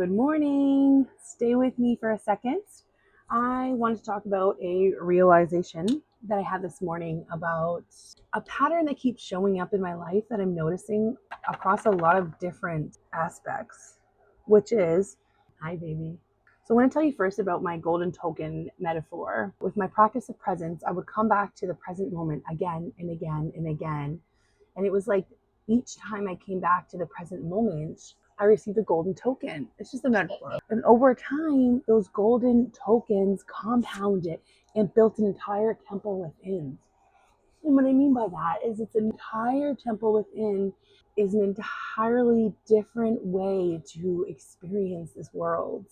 Good morning. Stay with me for a second. I want to talk about a realization that I had this morning about a pattern that keeps showing up in my life that I'm noticing across a lot of different aspects, which is, hi, baby. So I want to tell you first about my golden token metaphor. With my practice of presence, I would come back to the present moment again and again and again. And it was like each time I came back to the present moment, I received a golden token. It's just a metaphor. And over time, those golden tokens compounded and built an entire temple within. And what I mean by that is it's an entire temple within is an entirely different way to experience this world.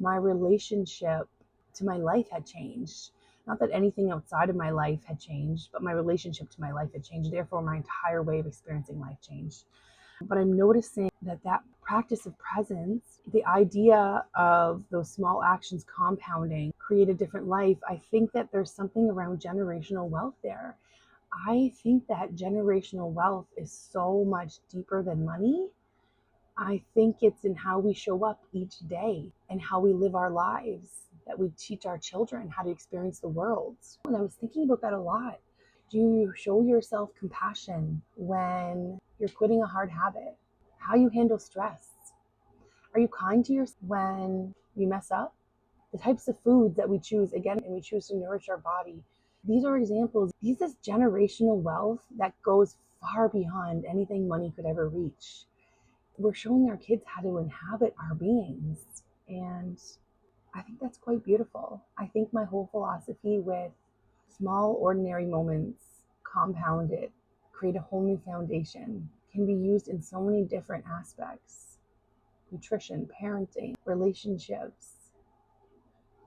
My relationship to my life had changed. Not that anything outside of my life had changed, but my relationship to my life had changed. Therefore, my entire way of experiencing life changed. But I'm noticing that practice of presence, the idea of those small actions compounding, create a different life. I think that there's something around generational wealth there. I think that generational wealth is so much deeper than money. I think it's in how we show up each day and how we live our lives that we teach our children how to experience the world. And I was thinking about that a lot. Do you show yourself compassion when you're quitting a hard habit? How you handle stress? Are you kind to yourself when you mess up? The types of foods that we choose, again, and we choose to nourish our body. These are examples. These is generational wealth that goes far beyond anything money could ever reach. We're showing our kids how to inhabit our beings. And I think that's quite beautiful. I think my whole philosophy with small, ordinary moments compounded, create a whole new foundation, can be used in so many different aspects: nutrition, parenting, relationships.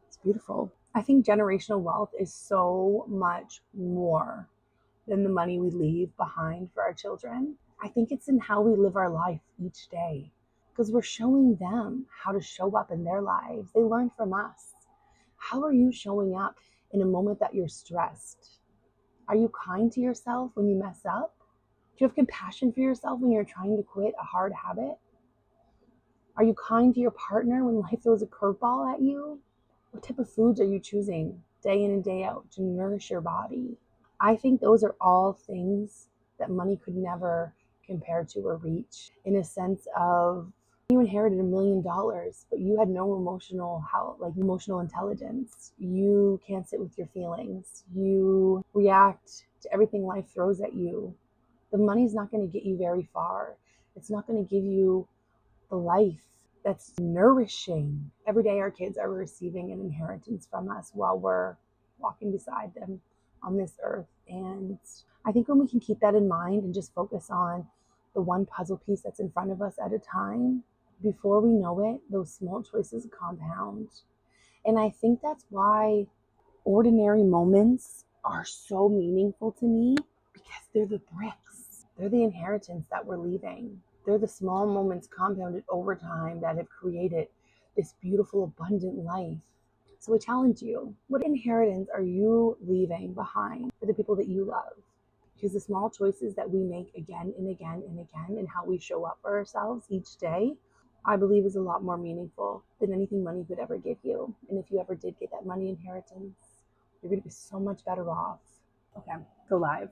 It's beautiful. I think generational wealth is so much more than the money we leave behind for our children. I think it's in how we live our life each day, because we're showing them how to show up in their lives. They learn from us. How are you showing up in a moment that you're stressed? Are you kind to yourself when you mess up? Do you have compassion for yourself when you're trying to quit a hard habit? Are you kind to your partner when life throws a curveball at you? What type of foods are you choosing day in and day out to nourish your body? I think those are all things that money could never compare to or reach, in a sense of you inherited $1 million, but you had no emotional health, like emotional intelligence. You can't sit with your feelings. You react to everything life throws at you. The money's not going to get you very far. It's not going to give you the life that's nourishing. Every day our kids are receiving an inheritance from us while we're walking beside them on this earth. And I think when we can keep that in mind and just focus on the one puzzle piece that's in front of us at a time, before we know it, those small choices compound. And I think that's why ordinary moments are so meaningful to me, because they're the bricks. They're the inheritance that we're leaving. They're the small moments compounded over time that have created this beautiful, abundant life. So I challenge you, what inheritance are you leaving behind for the people that you love? Because the small choices that we make again and again and again, and how we show up for ourselves each day, I believe is a lot more meaningful than anything money could ever give you. And if you ever did get that money inheritance, you're going to be so much better off. Okay, go live.